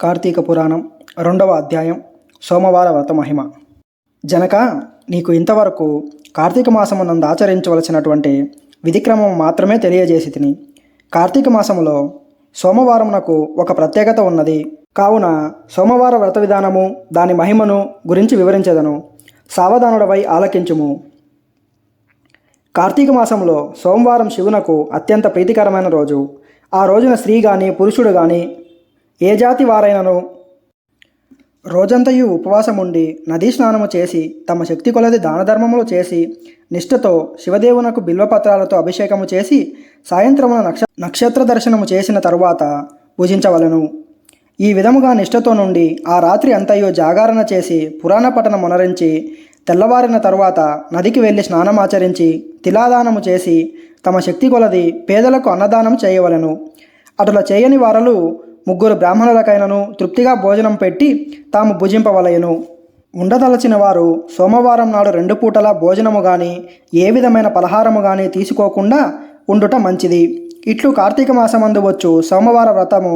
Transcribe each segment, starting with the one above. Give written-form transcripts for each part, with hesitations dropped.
కార్తీక పురాణం 2వ అధ్యాయం సోమవార వ్రత మహిమ. జనక, నీకు ఇంతవరకు కార్తీక మాసమునందు ఆచరించవలసినటువంటి విధిక్రమం మాత్రమే తెలియజేసి తిని. కార్తీక మాసములో సోమవారమునకు ఒక ప్రత్యేకత ఉన్నది. కావున సోమవార వ్రత విధానము, దాని మహిమను గురించి వివరించెదను. సావధానుడవై ఆలకించుము. కార్తీక మాసంలో సోమవారం శివునకు అత్యంత ప్రీతికరమైన రోజు. ఆ రోజున స్త్రీ కానీ పురుషుడు కానీ ఏ జాతి వారైనను రోజంతయు ఉపవాసముండి నదీ స్నానము చేసి తమ శక్తి కొలది దానధర్మములు చేసి నిష్ఠతో శివదేవునకు బిల్వపత్రాలతో అభిషేకము చేసి సాయంత్రమున నక్షత్ర దర్శనము చేసిన తరువాత పూజించవలను. ఈ విధముగా నిష్ఠతో నుండి ఆ రాత్రి అంతయు జాగరణ చేసి పురాణ పఠనం మొనరించి తెల్లవారిన తరువాత నదికి వెళ్ళి స్నానమాచరించి తిలాదానము చేసి తమ శక్తి కొలది పేదలకు అన్నదానం చేయవలను. అటుల చేయని వారలు 3 బ్రాహ్మణులకైనను తృప్తిగా భోజనం పెట్టి తాము భుజింపవలయను. ఉండదలచిన వారు సోమవారం నాడు 2 పూటల భోజనము కానీ ఏ విధమైన పలహారము కానీ తీసుకోకుండా ఉండుట మంచిది. ఇట్లు కార్తీక మాసమందు వచ్చు సోమవార వ్రతము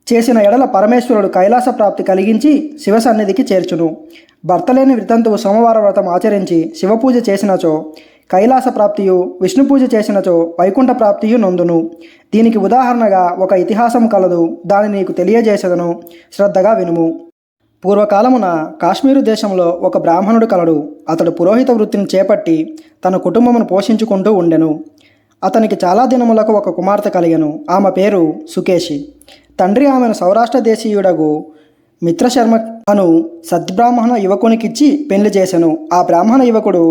చేసిన ఎడల పరమేశ్వరుడు కైలాస ప్రాప్తి కలిగించి శివ సన్నిధికి చేర్చును. భర్తలేని వితంతువు సోమవార వ్రతం ఆచరించి శివపూజ చేసినచో కైలాస ప్రాప్తియు, విష్ణు పూజ చేసినచో వైకుంఠ ప్రాప్తియు నొందును. దీనికి ఉదాహరణగా ఒక ఇతిహాసం కలదు. దాన్ని నీకు తెలియజేసేదను, శ్రద్ధగా వినుము. పూర్వకాలమున కాశ్మీరు దేశంలో ఒక బ్రాహ్మణుడు కలడు. అతడు పురోహిత వృత్తిని చేపట్టి తన కుటుంబమును పోషించుకుంటూ ఉండెను. అతనికి చాలా దినములకు ఒక కుమార్తె కలిగెను. ఆమె పేరు సుకేషి. తండ్రి ఆమెను సౌరాష్ట్ర దేశీయుడగు మిత్రశర్మ అను సద్బ్రాహ్మణ యువకునికిచ్చి పెళ్లి చేసెను. ఆ బ్రాహ్మణ యువకుడు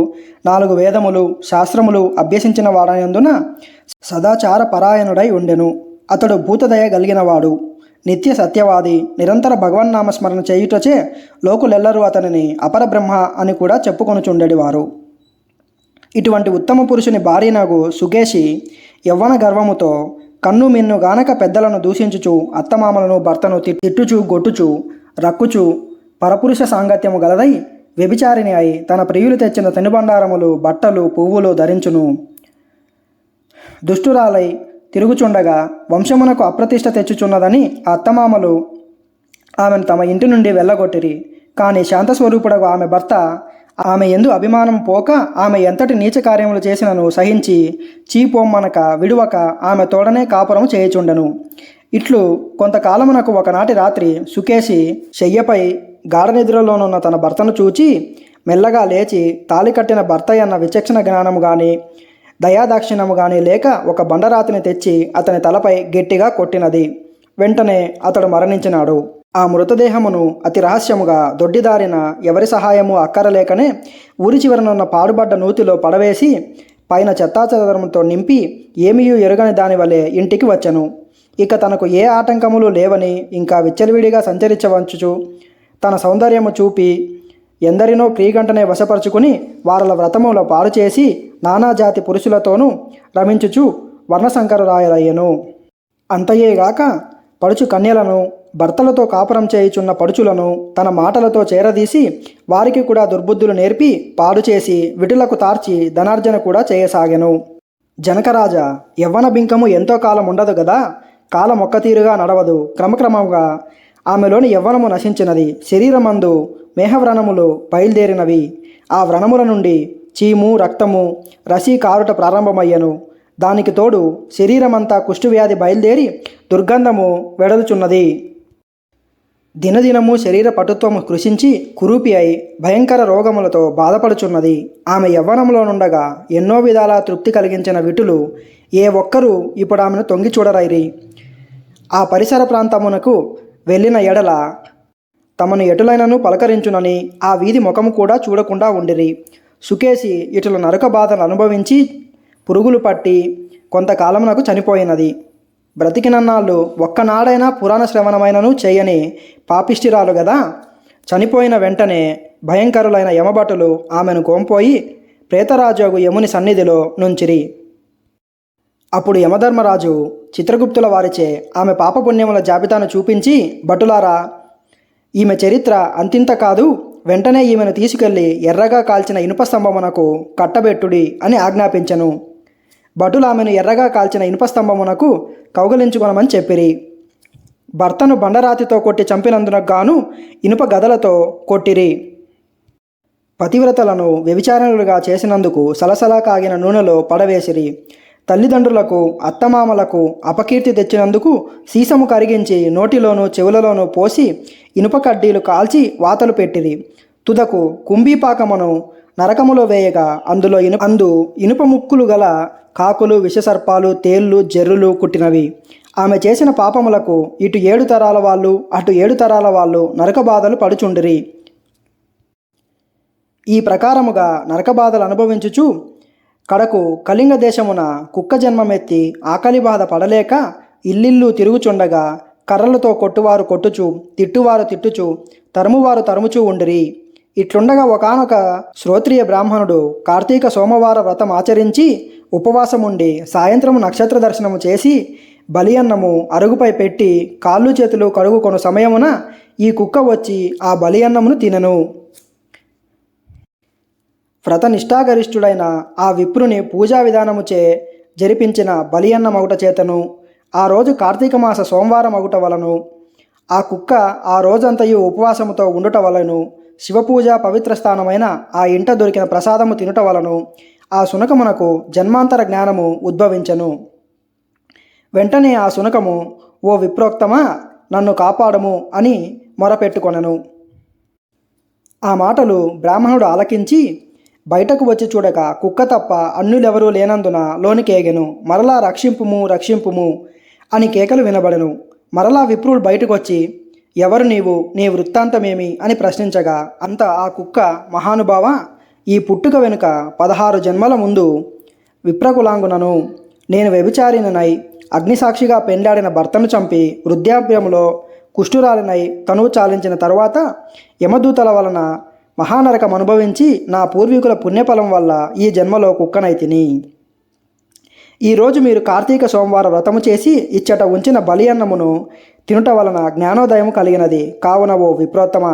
4 వేదములు శాస్త్రములు అభ్యసించిన వాడైనందున సదాచార పరాయణుడై ఉండెను. అతడు భూతదయ కలిగినవాడు, నిత్య సత్యవాది, నిరంతర భగవన్నామస్మరణ చేయుటచే లోకులెల్లరూ అతనిని అపరబ్రహ్మ అని కూడా చెప్పుకొనుచుండెడివారు. ఇటువంటి ఉత్తమ పురుషుని భార్యనగు సుకేషి యవ్వన గర్వముతో కన్ను మిన్ను గానక పెద్దలను దూషించుచు అత్తమామలను భర్తను తిట్టుచు గొట్టుచు రక్కుచు పరపురుష సాంగత్యము గలదై వ్యభిచారిణి అయి తన ప్రియులు తెచ్చిన తినుబండారములు, బట్టలు, పువ్వులు ధరించును. దుష్టురాలై తిరుగుచుండగా వంశమునకు అప్రతిష్ట తెచ్చుచున్నదని ఆ అత్తమామలు ఆమెను తమ ఇంటి నుండి వెళ్ళగొట్టిరి. కానీ శాంతస్వరూపుడగు ఆమె భర్త ఆమె యందు అభిమానం పోక ఆమె ఎంతటి నీచ కార్యములు చేసినను సహించి చీపొమ్మనక విడువక ఆమె తోడనే కాపురము చేయుచుండెను. ఇట్లు కొంతకాలమునకు ఒకనాటి రాత్రి సుకేషి శయ్యపై గాఢనిద్రలోనున్న తన భర్తను చూచి మెల్లగా లేచి తాళి కట్టిన భర్త అన్న విచక్షణ జ్ఞానము కానీ దయాదాక్షిణ్యము కానీ లేక ఒక బండరాతిని తెచ్చి అతని తలపై గట్టిగా కొట్టినది. వెంటనే అతడు మరణించినాడు. ఆ మృతదేహమును అతి రహస్యముగా దొడ్డిదారిన ఎవరి సహాయము అక్కరలేకనే ఊరి చివరనున్న పాడుబడ్డ నూతిలో పడవేసి పైన చెత్తాచెదరముతో నింపి ఏమీయూ ఎరుగని దాని వలె ఇంటికి వచ్చెను. ఇక తనకు ఏ ఆటంకములు లేవని ఇంకా విచ్చలవిడిగా సంచరించవచ్చుచు తన సౌందర్యము చూపి ఎందరినో క్రీగంటనే వశపరుచుకుని వారల వ్రతముల పాడు చేసి నానాజాతి పురుషులతోనూ రమించుచు వర్ణశంకరురాయలయ్యెను. అంతయేగాక పడుచు కన్యలను, భర్తలతో కాపురం చేయుచున్న పడుచులను తన మాటలతో చేరదీసి వారికి కూడా దుర్బుద్ధులు నేర్పి పాడు చేసి విటులకు తార్చి ధనార్జన కూడా చేయసాగెను. జనకరాజా, యవ్వన బింకము ఎంతో కాలం ఉండదు గదా. కాలం ఒక్కతీరుగా నడవదు. క్రమక్రమంగా ఆమెలోని యవ్వనము నశించినది. శరీరమందు మేహవ్రణములు బయలుదేరినవి. ఆ వ్రణముల నుండి చీము, రక్తము, రసి కారుట ప్రారంభమయ్యను. దానికి తోడు శరీరమంతా కుష్ఠవ్యాధి బయలుదేరి దుర్గంధము వెడలుచున్నది. దినదినము శరీర పటుత్వము కృషించి కురూపి అయి భయంకర రోగములతో బాధపడుచున్నది. ఆమె యవ్వనంలో నుండగా ఎన్నో విధాల తృప్తి కలిగించిన విటులు ఏ ఒక్కరూ ఇప్పుడు ఆమెను తొంగి చూడరైరి. ఆ పరిసర ప్రాంతమునకు వెళ్ళిన ఎడల తమను ఎటులైనను పలకరించునని ఆ వీధి ముఖము కూడా చూడకుండా ఉండిరి. సుకేషి ఇటుల నరక బాధను అనుభవించి పురుగులు పట్టి కొంతకాలమునకు చనిపోయినది. బ్రతికినన్నాళ్ళు ఒక్కనాడైనా పురాణ శ్రవణమైనను చేయని పాపిష్టిరాలు గదా. చనిపోయిన వెంటనే భయంకరులైన యమభటులు ఆమెను కోంపోయి ప్రేతరాజు యముని సన్నిధిలో నుంచిరి. అప్పుడు యమధర్మరాజు చిత్రగుప్తుల వారిచే ఆమె పాపపుణ్యముల జాబితాను చూపించి, భటులారా, ఈమె చరిత్ర అంతింత కాదు. వెంటనే ఈమెను తీసుకెళ్లి ఎర్రగా కాల్చిన ఇనుప స్తంభమునకు కట్టబెట్టుడి అని ఆజ్ఞాపించెను. భటులు ఆమెను ఎర్రగా కాల్చిన ఇనుప స్తంభమునకు కౌగలించుకొనమని చెప్పిరి. భర్తను బండరాతితో కొట్టి చంపినందునకు గాను ఇనుప గదలతో కొట్టిరి. పతివ్రతలను వ్యభిచారణలుగా చేసినందుకు సలసలా కాగిన నూనెలో పడవేసిరి. తల్లిదండ్రులకు అత్తమామలకు అపకీర్తి తెచ్చినందుకు సీసము కరిగించి నోటిలోనూ చెవులలోనూ పోసి ఇనుప కడ్డీలు కాల్చి వాతలు పెట్టిరి. తుదకు కుంభీపాకమును నరకములో వేయగా అందులో ఇనుప ముక్కులు గల కాకులు, విషసర్పాలు, తేళ్ళు, జెర్రులు కుట్టినవి. ఆమె చేసిన పాపములకు ఇటు 7 తరాల వాళ్ళు అటు 7 తరాల వాళ్ళు నరక బాధలు పడుచుండిరి. ఈ ప్రకారముగా నరక బాధలు అనుభవించుచు కడకు కళింగ దేశమున కుక్క జన్మమెత్తి ఆకలి బాధ పడలేక ఇల్లిల్లు తిరుగుచుండగా కర్రలతో కొట్టువారు కొట్టుచు, తిట్టువారు తిట్టుచు, తరుమువారు తరుముచూ ఉండిరి. ఇట్లుండగా ఒకానొక శ్రోత్రియ బ్రాహ్మణుడు కార్తీక సోమవార వ్రతం ఆచరించి ఉపవాసముండి సాయంత్రము నక్షత్ర దర్శనము చేసి బలి అన్నము అరుగుపై పెట్టి కాళ్ళు చేతులు కడుగుకొను సమయమున ఈ కుక్క వచ్చి ఆ బలి అన్నమును తినెను. వ్రత నిష్ఠాగరిష్ఠుడైన ఆ విప్రుని పూజా విధానముచే జరిపించిన బలి అన్న మగుట చేతను ఆ రోజు కార్తీక మాస సోమవారం మగుట వలను ఆ కుక్క ఆ రోజంతయు ఉపవాసముతో ఉండుట వలను శివపూజ పవిత్ర స్థానమైన ఆ ఇంట దొరికిన ప్రసాదము తినుట వలను ఆ శునకమునకు జన్మాంతర జ్ఞానము ఉద్భవించెను. వెంటనే ఆ శునకము, ఓ విప్రోక్తమా, నన్ను కాపాడము అని మొరపెట్టుకొనెను. ఆ మాటలు బ్రాహ్మణుడు ఆలకించి బయటకు వచ్చి చూడక కుక్క తప్ప అన్యులెవరూ లేనందున లోనికేగెను. మరలా రక్షింపుము రక్షింపుము అని కేకలు వినబడెను. మరలా విప్రుడు బయటకు వచ్చి, ఎవరు నీవు, నీ వృత్తాంతమేమి అని ప్రశ్నించగా అంత ఆ కుక్క, మహానుభావ, ఈ పుట్టుక వెనుక 16 జన్మల ముందు విప్రకులాంగునను నేను వ్యభిచారినై అగ్నిసాక్షిగా పెండాడిన భర్తను చంపి వృద్ధాప్యంలో కుష్ఠురాలినై తనువు చాలించిన తరువాత యమదూతల వలన మహానరకం అనుభవించి నా పూర్వీకుల పుణ్యఫలం వల్ల ఈ జన్మలో కుక్కనైతిని. ఈరోజు మీరు కార్తీక సోమవార వ్రతము చేసి ఇచ్చట ఉంచిన బలి అన్నమును తినుట వలన జ్ఞానోదయము కలిగినది. కావున ఓ విప్రోత్తమ,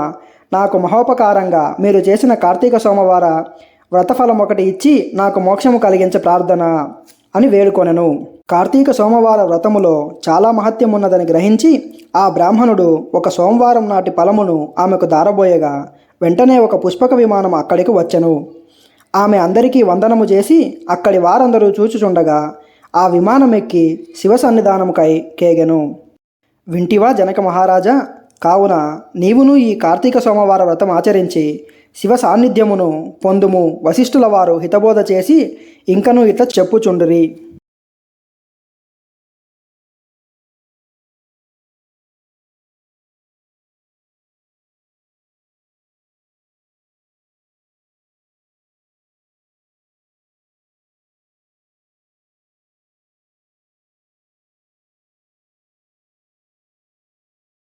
నాకు మహోపకారంగా మీరు చేసిన కార్తీక సోమవార వ్రతఫలం ఒకటి ఇచ్చి నాకు మోక్షము కలిగించే ప్రార్థన అని వేడుకొనెను. కార్తీక సోమవార వ్రతములో చాలా మహత్యం ఉన్నదని గ్రహించి ఆ బ్రాహ్మణుడు ఒక సోమవారం నాటి ఫలమును ఆమెకు దారబోయగా వెంటనే ఒక పుష్పక విమానం అక్కడికి వచ్చెను. ఆమె అందరికీ వందనము చేసి అక్కడి వారందరూ చూచుచుండగా ఆ విమానం ఎక్కి శివ సన్నిధానముకై కేగెను. వింటివా జనక మహారాజా, కావున నీవును ఈ కార్తీక సోమవార వ్రతం ఆచరించి శివ సాన్నిధ్యమును పొందుము. వశిష్ఠుల వారు హితబోధ చేసి ఇంకనూ ఇట్లా చెప్పుచుండిరి.